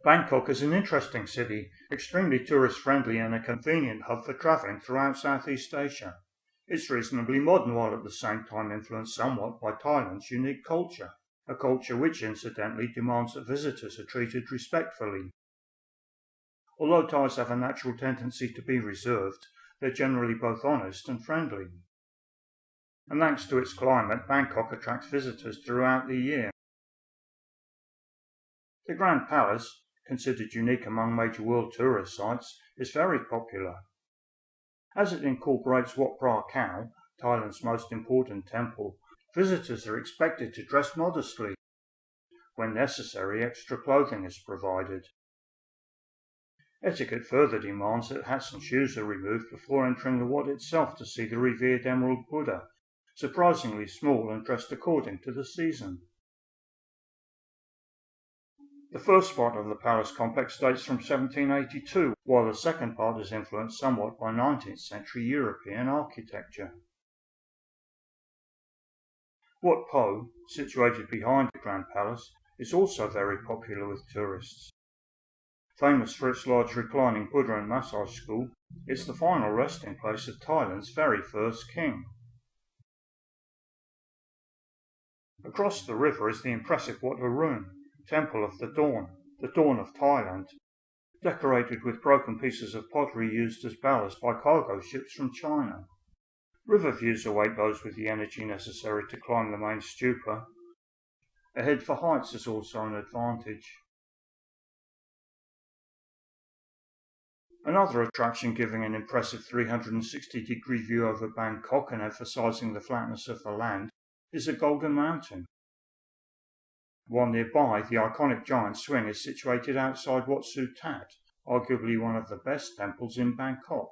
Bangkok is an interesting city, extremely tourist-friendly and a convenient hub for travelling throughout Southeast Asia. It's reasonably modern while at the same time influenced somewhat by Thailand's unique culture, a culture which incidentally demands that visitors are treated respectfully. Although Thais have a natural tendency to be reserved, they're generally both honest and friendly. And thanks to its climate, Bangkok attracts visitors throughout the year. The Grand Palace, considered unique among major world tourist sites, is very popular. As it incorporates Wat Phra Kaew, Thailand's most important temple, visitors are expected to dress modestly. When necessary, extra clothing is provided. Etiquette further demands that hats and shoes are removed before entering the Wat itself to see the revered Emerald Buddha, surprisingly small and dressed according to the season. The first part of the palace complex dates from 1782, while the second part is influenced somewhat by 19th century European architecture. Wat Po, situated behind the Grand Palace, is also very popular with tourists. Famous for its large reclining Buddha and massage school, it's the final resting place of Thailand's very first king. Across the river is the impressive Wat Arun, Temple of the Dawn of Thailand, decorated with broken pieces of pottery used as ballast by cargo ships from China. River views await those with the energy necessary to climb the main stupa. A head for heights is also an advantage. Another attraction giving an impressive 360-degree view over Bangkok and emphasising the flatness of the land is the Golden Mountain. While nearby, the iconic giant swing is situated outside Wat Su Tat, arguably one of the best temples in Bangkok.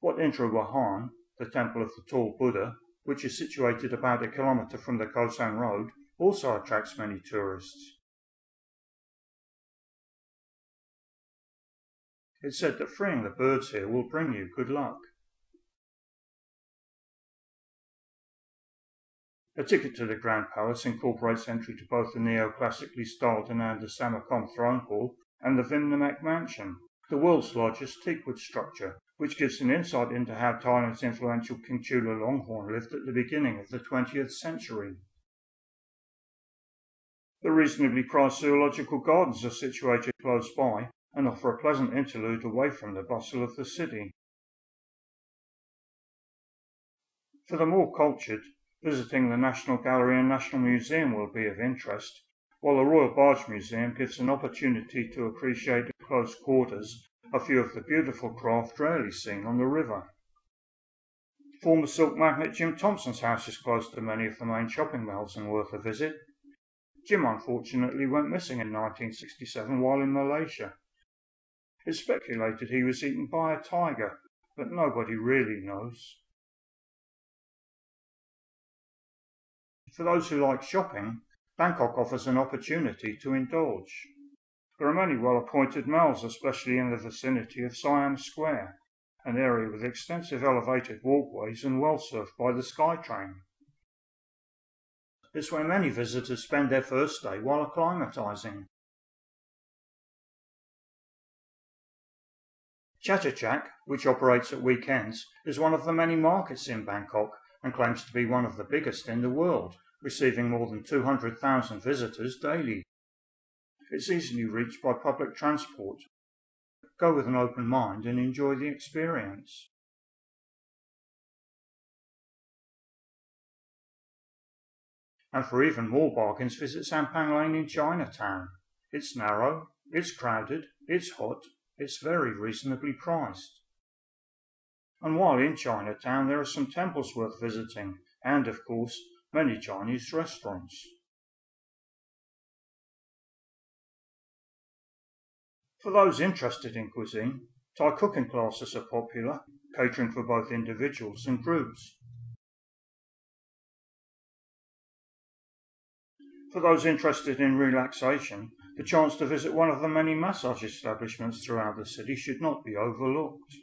Wat Indra Wahan, the temple of the tall Buddha, which is situated about a kilometre from the Khao San Road, also attracts many tourists. It's said that freeing the birds here will bring you good luck. A ticket to the Grand Palace incorporates entry to both the neoclassically styled Ananda Samakon throne hall and the Vimnamek mansion, the world's largest teakwood structure, which gives an insight into how Thailand's influential King Chulalongkorn lived at the beginning of the 20th century. The reasonably priced zoological gardens are situated close by and offer a pleasant interlude away from the bustle of the city. For the more cultured, visiting the National Gallery and National Museum will be of interest, while the Royal Barge Museum gives an opportunity to appreciate at close quarters a few of the beautiful craft rarely seen on the river. Former silk magnate Jim Thompson's house is close to many of the main shopping malls and worth a visit. Jim unfortunately went missing in 1967 while in Malaysia. It's speculated he was eaten by a tiger, but nobody really knows. For those who like shopping, Bangkok offers an opportunity to indulge. There are many well-appointed malls, especially in the vicinity of Siam Square, an area with extensive elevated walkways and well served by the SkyTrain. It's where many visitors spend their first day while acclimatising. Chatuchak, which operates at weekends, is one of the many markets in Bangkok and claims to be one of the biggest in the world, receiving more than 200,000 visitors daily. It's easily reached by public transport. Go with an open mind and enjoy the experience. And for even more bargains, visit Sampang Lane in Chinatown. It's narrow, it's crowded, it's hot, it's very reasonably priced. And while in Chinatown, there are some temples worth visiting, and of course, many Chinese restaurants. For those interested in cuisine, Thai cooking classes are popular, catering for both individuals and groups. For those interested in relaxation, the chance to visit one of the many massage establishments throughout the city should not be overlooked.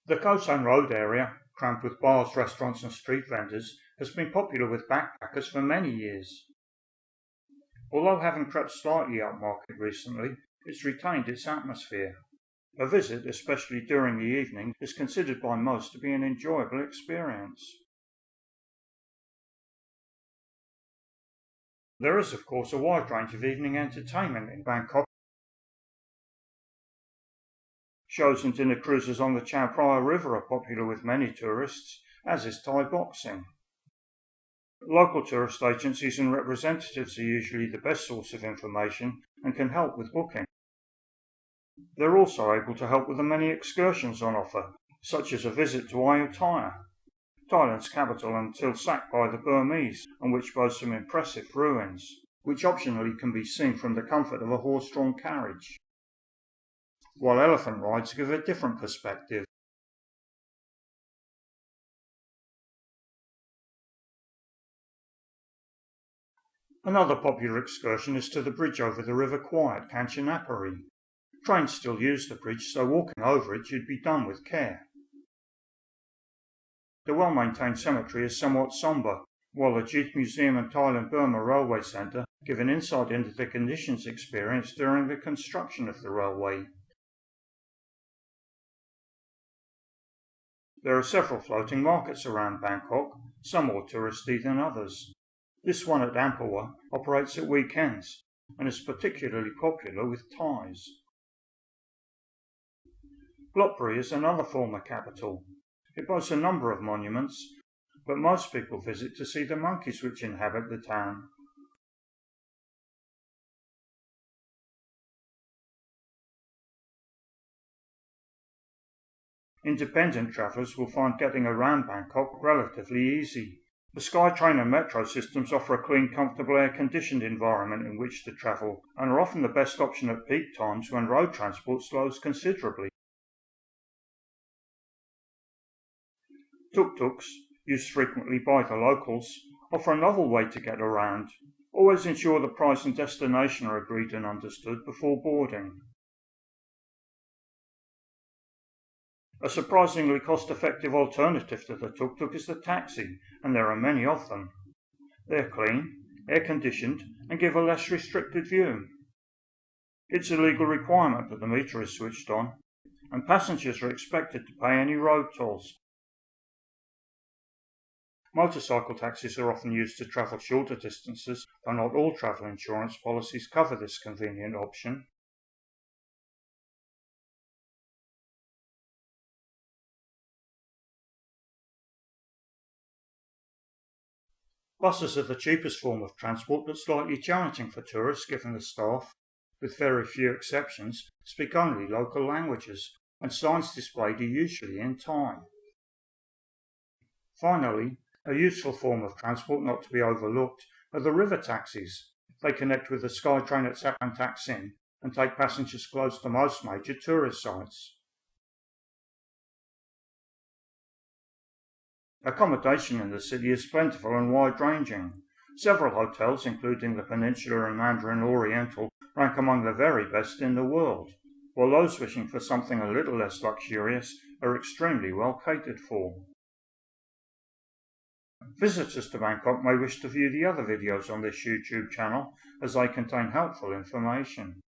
The Khao San Road area, crammed with bars, restaurants and street vendors, has been popular with backpackers for many years. Although having crept slightly upmarket recently, it's retained its atmosphere. A visit, especially during the evening, is considered by most to be an enjoyable experience. There is, of course, a wide range of evening entertainment in Bangkok. Shows and dinner cruises on the Chao Phraya River are popular with many tourists, as is Thai boxing. Local tourist agencies and representatives are usually the best source of information and can help with booking. They're also able to help with the many excursions on offer, such as a visit to Ayutthaya, Thailand's capital until sacked by the Burmese, and which boasts some impressive ruins, which optionally can be seen from the comfort of a horse-drawn carriage, while elephant rides give a different perspective. Another popular excursion is to the bridge over the River Kwai at Kanchanaburi. Trains still use the bridge, so walking over it should be done with care. The well-maintained cemetery is somewhat sombre, while the Jeet Museum and Thailand-Burma Railway Centre give an insight into the conditions experienced during the construction of the railway. There are several floating markets around Bangkok, some more touristy than others. This one at Ampua operates at weekends and is particularly popular with Thais. Lopburi is another former capital. It boasts a number of monuments, but most people visit to see the monkeys which inhabit the town. Independent travellers will find getting around Bangkok relatively easy. The SkyTrain and metro systems offer a clean, comfortable, air-conditioned environment in which to travel, and are often the best option at peak times when road transport slows considerably. Tuk-tuks, used frequently by the locals, offer a novel way to get around. Always ensure the price and destination are agreed and understood before boarding. A surprisingly cost-effective alternative to the tuk-tuk is the taxi, and there are many of them. They're clean, air-conditioned, and give a less restricted view. It's a legal requirement that the meter is switched on, and passengers are expected to pay any road tolls. Motorcycle taxis are often used to travel shorter distances, though not all travel insurance policies cover this convenient option. Buses are the cheapest form of transport, but slightly challenging for tourists given the staff, with very few exceptions, speak only local languages, and signs displayed are usually in Thai. Finally, a useful form of transport not to be overlooked are the river taxis. They connect with the SkyTrain at Sapantaksin and take passengers close to most major tourist sites. Accommodation in the city is plentiful and wide-ranging. Several hotels, including the Peninsula and Mandarin Oriental, rank among the very best in the world, while those wishing for something a little less luxurious are extremely well catered for. Visitors to Bangkok may wish to view the other videos on this YouTube channel, as they contain helpful information.